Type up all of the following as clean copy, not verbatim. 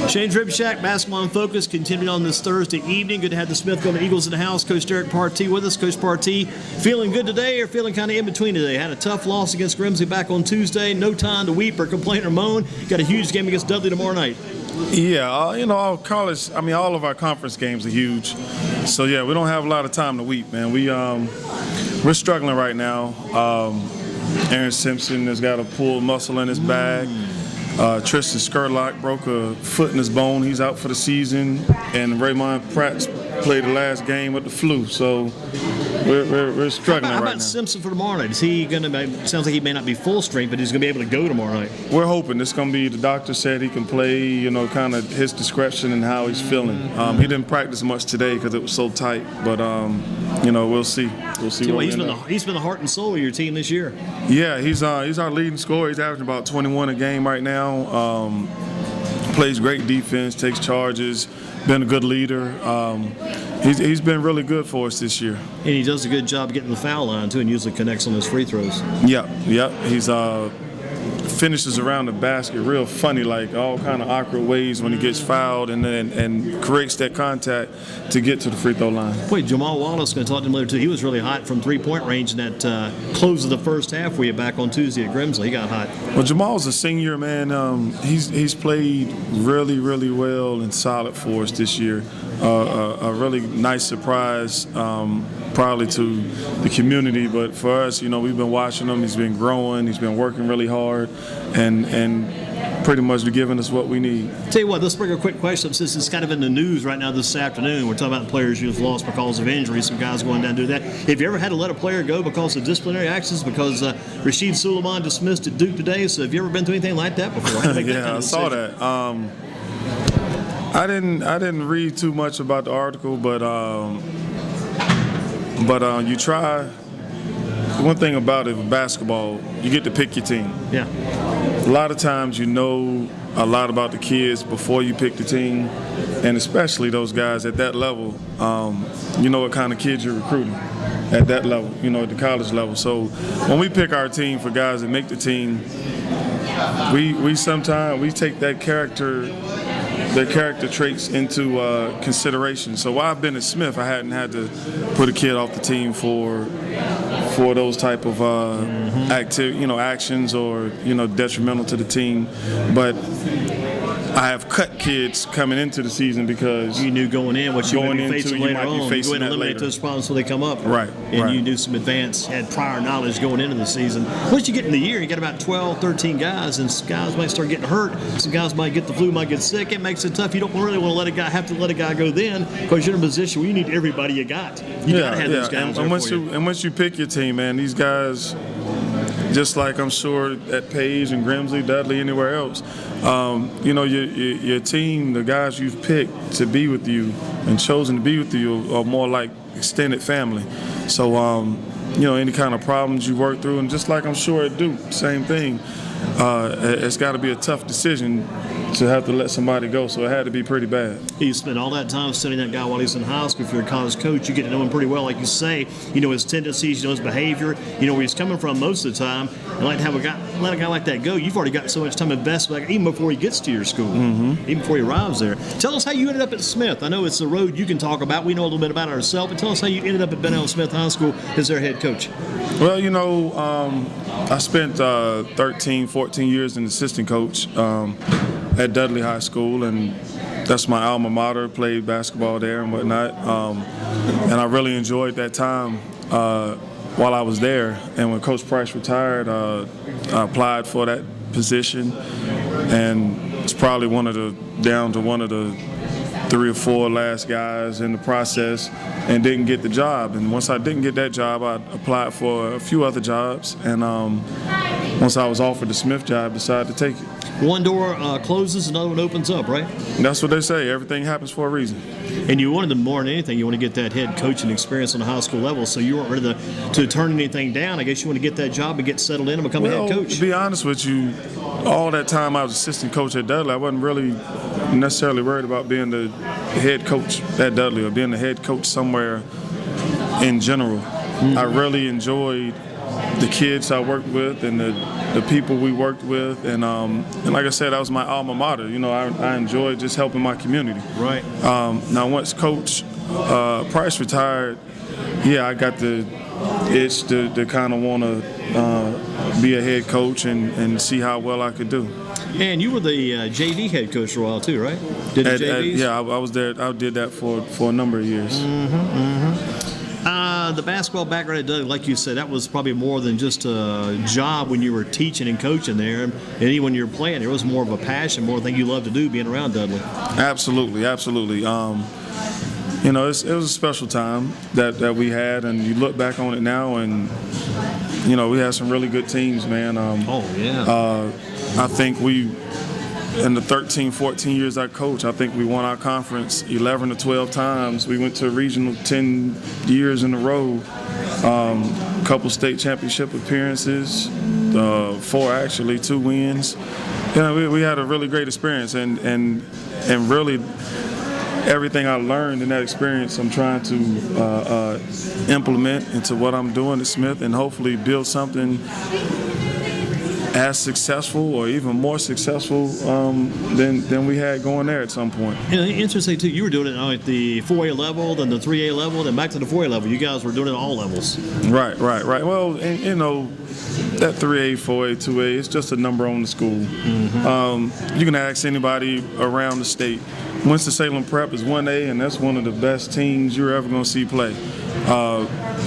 Shane Dripshack, Basketball in Focus, continuing on this Thursday evening. Good to have the Smith Golden Eagles in the house. Coach Derrick Partee with us. Coach Partee, feeling good today or feeling kind of in between today? Had a tough loss against Grimsley back on Tuesday. No time to weep or complain or moan. Got a huge game against Dudley tomorrow night. Yeah, our college, all of our conference games are huge. So, yeah, we don't have a lot of time to weep, man. We're struggling right now. Aaron Simpson has got a pulled muscle in his back. Tristan Skurlock broke a foot in his bone. He's out for the season. And Raymond Pratt played the last game with the flu. So we're struggling right now. How about Simpson for tomorrow night? Is he going to? Sounds like he may not be full strength, but he's going to be able to go tomorrow night. We're hoping it's going to be. The doctor said he can play. Kind of his discretion and how he's feeling. He didn't practice much today because it was so tight. But we'll see. We'll see. He's been the heart and soul of your team this year. Yeah, he's our leading scorer. He's averaging about 21 a game right now. Plays great defense, takes charges, been a good leader. He's been really good for us this year. And he does a good job getting the foul line, too, and usually connects on those free throws. Yep. He's finishes around the basket real funny, like all kind of awkward ways when he gets fouled and creates that contact to get to the free throw line. Wait, Jamal Wallace, going to talk to him later, too. He was really hot from three-point range in that close of the first half we had back on Tuesday at Grimsley. He got hot. Well, Jamal's a senior, man. He's played really, really well and solid for us this year. A really nice surprise, probably to the community, but for us, we've been watching him. He's been growing. He's been working really hard, and pretty much giving us what we need. Tell you what, let's bring a quick question up since it's kind of in the news right now this afternoon. We're talking about players you've lost because of injury. Some guys going down to do that. Have you ever had to let a player go because of disciplinary actions? Because Rashid Suleiman dismissed at Duke today. So have you ever been through anything like that before? I saw that. I didn't read too much about the article, but you try. One thing about it with basketball, you get to pick your team. Yeah. A lot of times you know a lot about the kids before you pick the team, and especially those guys at that level. You know what kind of kids you're recruiting at that level, at the college level. So when we pick our team for guys that make the team, we sometimes take their character traits into consideration. So while I've been at Smith, I hadn't had to put a kid off the team for those type of actions or detrimental to the team. But I have cut kids coming into the season because you knew going in what you would be facing later on. You go and eliminate those problems when they come up. Right. And you knew some had prior knowledge going into the season. Once you get in the year, you got about 12, 13 guys, and guys might start getting hurt. Some guys might get the flu, might get sick. It makes it tough. You don't really want to have to let a guy go then because you're in a position where you need everybody you got. You got to have those guys. And once you pick your team, man, these guys, just like I'm sure at Page and Grimsley, Dudley, anywhere else, your team, the guys you've picked to be with you and chosen to be with you are more like extended family. So, any kind of problems you work through, and just like I'm sure at Duke, same thing. It's got to be a tough decision to have to let somebody go, so it had to be pretty bad. You spent all that time studying that guy while he's in high school. If you're a college coach, you get to know him pretty well, like you say. You know his tendencies, you know his behavior, you know where he's coming from most of the time. And like to have let a guy like that go, you've already got so much time invested, even before he gets to your school, even before he arrives there. Tell us how you ended up at Smith. I know it's a road you can talk about. We know a little bit about it ourselves, but tell us how you ended up at Ben Allen Smith High School as their head coach. Well, I spent 13, 14 years as an assistant coach at Dudley High School, and that's my alma mater. Played basketball there and whatnot, and I really enjoyed that time while I was there. And when Coach Price retired, I applied for that position, and it's probably down to one of the 3 or 4 last guys in the process, and didn't get the job. And once I didn't get that job, I applied for a few other jobs, and once I was offered the Smith job, I decided to take it. One door closes, another one opens up, right? That's what they say. Everything happens for a reason. And you wanted them more than anything. You want to get that head coaching experience on the high school level, so you weren't ready to turn anything down. I guess you want to get that job and get settled in and become a head coach. To be honest with you, all that time I was assistant coach at Dudley, I wasn't really necessarily worried about being the head coach at Dudley or being the head coach somewhere in general. I really enjoyed the kids I worked with and the people we worked with, and like I said, that was my alma mater. I enjoyed just helping my community. Right. Now, once Coach Price retired, I got the itch to kind of want to be a head coach and see how well I could do. And you were the JV head coach for a while too, right? Did the JVs? I was there. I did that for a number of years. The basketball background at Dudley, like you said, that was probably more than just a job when you were teaching and coaching there, and even when you were playing, there was more of a passion, more thing you loved to do being around Dudley. Absolutely. It was a special time that we had, and you look back on it now, and we had some really good teams, man. I think in the 13, 14 years I coached, I think we won our conference 11 or 12 times. We went to a regional 10 years in a row, a couple state championship appearances, 4 actually, 2 wins. We had a really great experience, and really everything I learned in that experience I'm trying to implement into what I'm doing at Smith, and hopefully build something as successful or even more successful than we had going there at some point. And interesting too, you were doing it at the 4A level, then the 3A level, then back to the 4A level. You guys were doing it at all levels. Right. Well, that 3A, 4A, 2A, it's just a number on the school. You can ask anybody around the state. Winston-Salem Prep is 1A, and that's one of the best teams you're ever going to see play,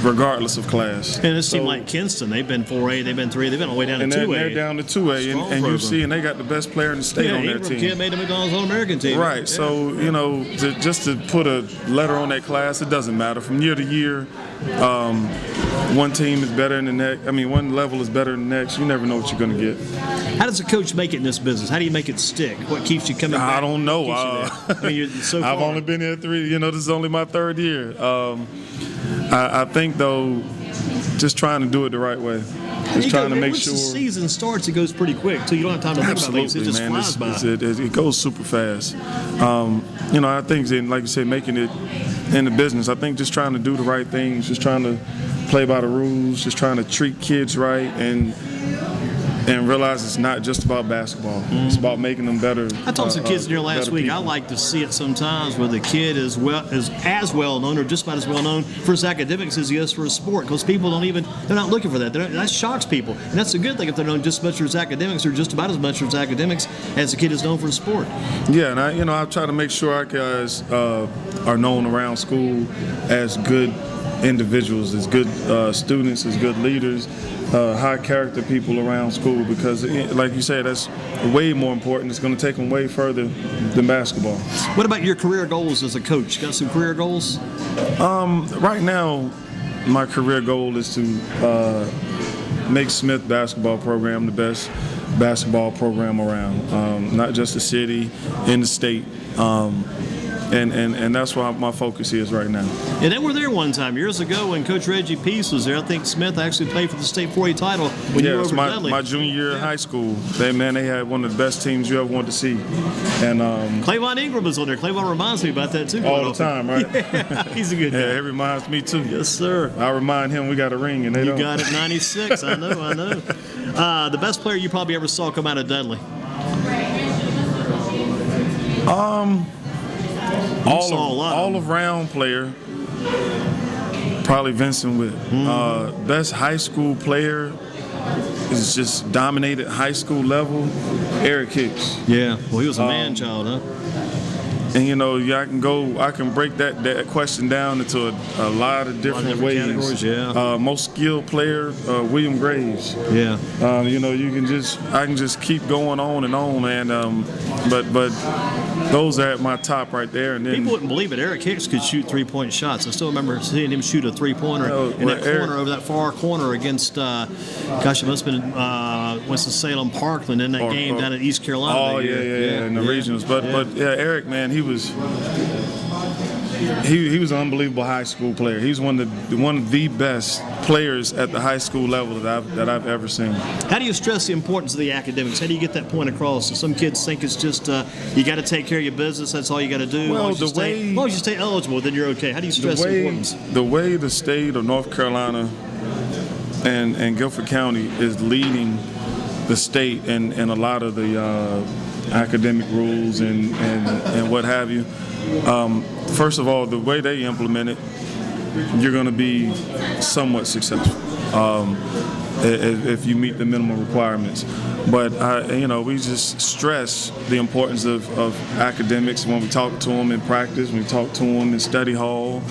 regardless of class. And it seemed like Kinston, they've been 4A, they've been 3A, they've been all the way down to 2A. And they're down to 2A, and you see, and they got the best player in the state on their team. Kid made the McDonald's All-American team. Right, yeah. So, just to put a letter on that class, it doesn't matter. From year to year, one team is better than the next. One level is better than the next. You never know what you're going to get. How does a coach make it in this business? How do you make it stick? What keeps you coming back? I don't know. You're so far. I've only been here 3. This is only my 3rd year. I think, though, just trying to do it the right way. Just trying to make sure. Once the season starts, it goes pretty quick, too. You don't have time to think about things. It just flies by. It goes super fast. I think, like you said, making it in the business, I think just trying to do the right things, just trying to play by the rules, just trying to treat kids right, and realize it's not just about basketball. It's about making them better. I talked to some kids in here last week. People. I like to see it sometimes where the kid is as well known or just about as well known for his academics as he is for his sport, because people they're not looking for that. That shocks people, and that's a good thing if they're known just as much for his academics or just about as much for his academics as the kid is known for his sport. Yeah, and I try to make sure our guys are known around school as good individuals, as good students, as good leaders, high character people around school, because like you said, that's way more important. It's going to take them way further than basketball. What about your career goals as a coach? Got some career goals? Right now, my career goal is to make Smith basketball program the best basketball program around, not just the city, in the state. And that's why my focus is right now. And they were there one time years ago when Coach Reggie Peace was there. I think Smith actually played for the state 4A title when you were over at Dudley. My junior year in high school. They had one of the best teams you ever wanted to see. And Clavon Ingram was on there. Clavon reminds me about that too. All the time, right? Yeah, he's a good guy. Yeah, it reminds me too. Yes, sir. I remind him we got a ring, and they don't. You got it, 96. I know. The best player you probably ever saw come out of Dudley. All around player, probably Vincent Witt. Best high school player is just dominated high school level, Eric Hicks. Yeah, well, he was a man child, huh? And I can break that question down into a lot of different ways. Categories, yeah. Most skilled player, William Graves. Yeah. I can just keep going on and on, man. But those are at my top right there. And then people wouldn't believe it. Eric Hicks could shoot 3-point shots. I still remember seeing him shoot a 3-pointer over that far corner against, it must have been Winston-Salem Parkland in that game down at East Carolina. Oh, yeah, in the regionals. But Eric, man, he was an unbelievable high school player. He's one of the best players at the high school level that I've ever seen. How do you stress the importance of the academics? How do you get that point across? So some kids think it's just you got to take care of your business. That's all you got to do. Well, as long as you stay eligible, then you're okay. How do you stress the importance? The way the state of North Carolina and Guilford County is leading the state in a lot of the academic rules and what have you. First of all, the way they implement it, you're going to be somewhat successful if you meet the minimum requirements. But we just stress the importance of academics when we talk to them in practice, when we talk to them in study hall.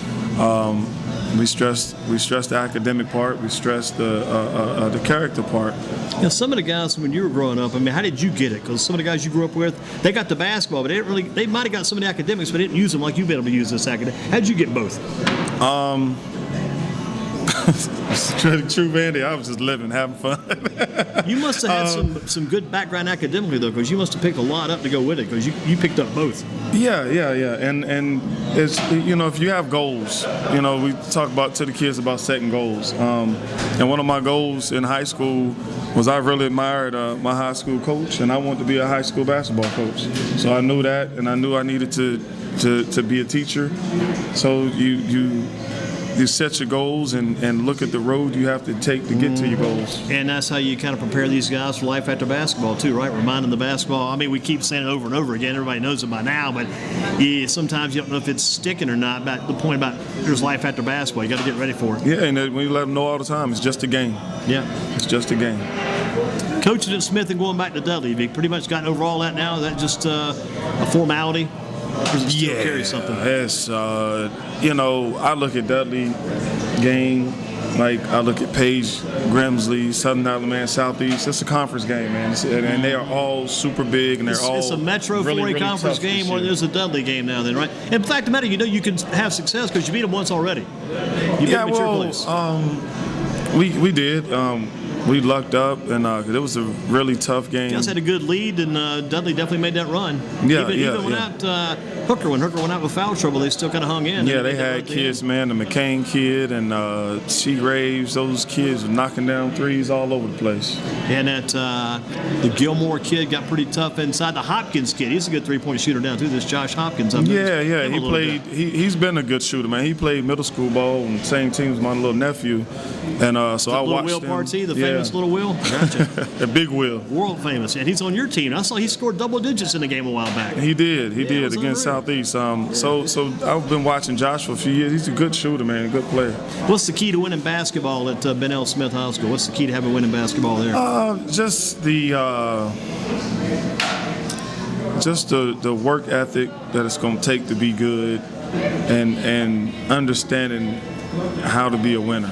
We stress the academic part. We stress the character part. Now, some of the guys when you were growing up, I mean, how did you get it? Because some of the guys you grew up with, they got the basketball, but they might have got some of the academics, but they didn't use them like you've been able to use this academic. How did you get both? True, Andy. I was just living, having fun. You must have had some good background academically, though, because you must have picked a lot up to go with it, because you picked up both. Yeah. And it's, if you have goals, we talk about to the kids about setting goals. And one of my goals in high school was I really admired my high school coach, and I wanted to be a high school basketball coach. So I knew that, and I knew I needed to be a teacher. So you set your goals and look at the road you have to take to get to your goals. And that's how you kind of prepare these guys for life after basketball, too, right? Reminding the basketball. I mean, we keep saying it over and over again. Everybody knows it by now, but sometimes you don't know if it's sticking or not. But the point about there's life after basketball, you got to get ready for it. Yeah, and when you let them know all the time, it's just a game. Yeah. It's just a game. Coaching at Smith and going back to Dudley, have you pretty much gotten over all that now? Is that just a formality? Or does it still carry something? Yes. I look at Dudley game like I look at Page, Grimsley, Southern Alabama, Southeast. It's a conference game, man. And they are all super big, and it's a Metro 4A conference game, or there's a Dudley game now then, right? In fact, the matter, you can have success because you beat them once already. You beat them at your place. We did. We lucked up, and it was a really tough game. You guys had a good lead, and Dudley definitely made that run. Even without Hooker, when Hooker went out with foul trouble, they still kind of hung in. Yeah, they had kids, man. The McCain kid and Seagraves, those kids were knocking down threes all over the place. And the Gilmore kid got pretty tough inside. The Hopkins kid, he's a good three-point shooter down too. This Josh Hopkins. Yeah. He played. He's been a good shooter, man. He played middle school ball on the same team as my little nephew, and so I watched him. Will Partee, the famous little Will. Gotcha. The big Will. World famous, and he's on your team. I saw he scored double digits in the game a while back. He did against Southeast. So I've been watching Josh for a few years. He's a good shooter, man, a good player. What's the key to winning basketball at Ben L. Smith High School? What's the key to having winning basketball there? Just the work ethic that it's going to take to be good, and understanding how to be a winner.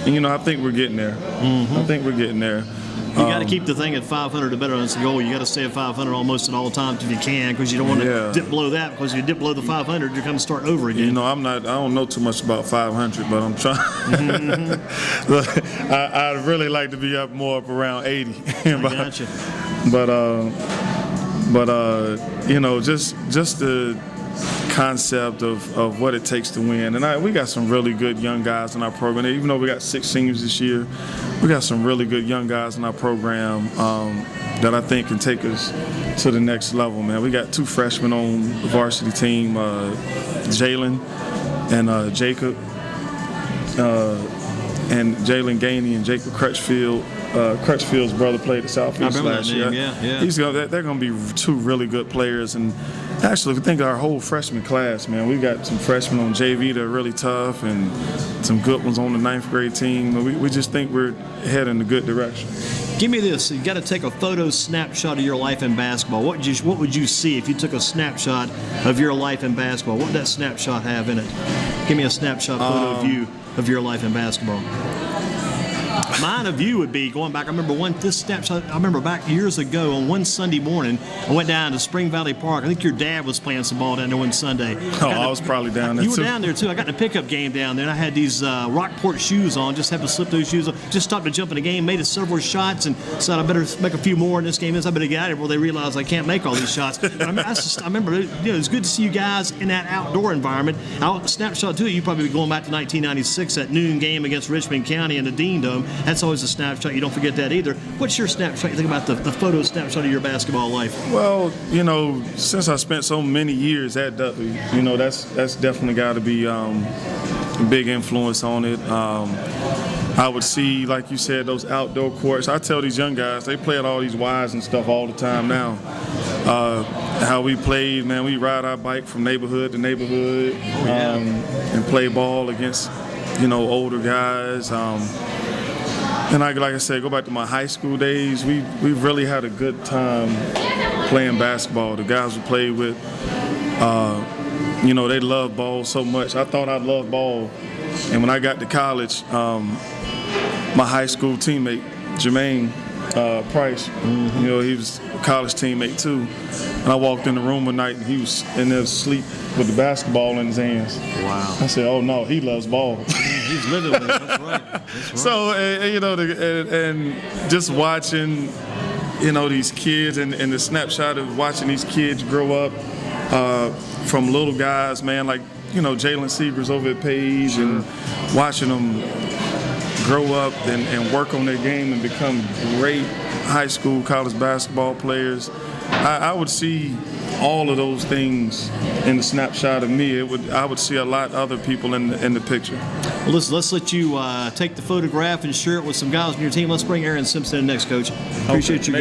I think we're getting there. Mm-hmm. I think we're getting there. You got to keep the thing at 500 or better. That's the goal. You got to stay at 500 almost at all times if you can, because you don't want to dip below that. Because if you dip below the 500, you're going to start over again. I don't know too much about 500, but I'm trying. Mm-hmm. I'd really like to be up around 80. I gotcha. Just the concept of what it takes to win. And we got some really good young guys in our program. Even though we got 6 seniors this year, we got some really good young guys in our program that I think can take us to the next level, man. We got 2 freshmen on the varsity team, Jalen and Jacob, and Jalen Gainey and Jacob Crutchfield. Crutchfield's brother played at Southeast last year. Yeah. They're going to be 2 really good players. And actually, if you think of our whole freshman class, man, we got some freshmen on JV that are really tough, and some good ones on the 9th grade team. We just think we're heading in a good direction. Give me this. You got to take a photo snapshot of your life in basketball. What would you see if you took a snapshot of your life in basketball? What would that snapshot have in it? Give me a snapshot photo of you of your life in basketball. Mine of you would be going back. I remember back years ago on one Sunday morning, I went down to Spring Valley Park. I think your dad was playing some ball down there one Sunday. I was probably down there too. You were down there too. I got the pickup game down there, and I had these Rockport shoes on. Just happened to slip those shoes on. Just stopped to jump in the game, made several shots, and said I better make a few more in this game. I better get out of here before they realize I can't make all these shots. But I remember it was good to see you guys in that outdoor environment. Snapshot too. You probably be going back to 1996, that noon game against Richmond County in the Dean Dome. That's always a snapshot. You don't forget that either. What's your snapshot? You think about the photo snapshot of your basketball life? Well, since I spent so many years at Dudley, that's definitely got to be a big influence on it. I would see, like you said, those outdoor courts. I tell these young guys, they play at all these Ys and stuff all the time now. How we played, man, we ride our bike from neighborhood to neighborhood and play ball against, older guys. And like I said, go back to my high school days, we really had a good time playing basketball. The guys we played with, they love ball so much. I thought I loved ball. And when I got to college, my high school teammate, Jermaine Price, he was a college teammate too. And I walked in the room one night and he was in there asleep with the basketball in his hands. Wow. I said, oh no, he loves ball. He's living with it. That's right. That's right. So, and just watching, these kids and the snapshot of watching these kids grow up from little guys, man, like, Jalen Seegers over at Page, and watching them grow up and work on their game and become great high school, college basketball players. I would see all of those things in the snapshot of me. I would see a lot of other people in the picture. Well, listen, let's let you take the photograph and share it with some guys on your team. Let's bring Aaron Simpson in next, Coach. Appreciate you.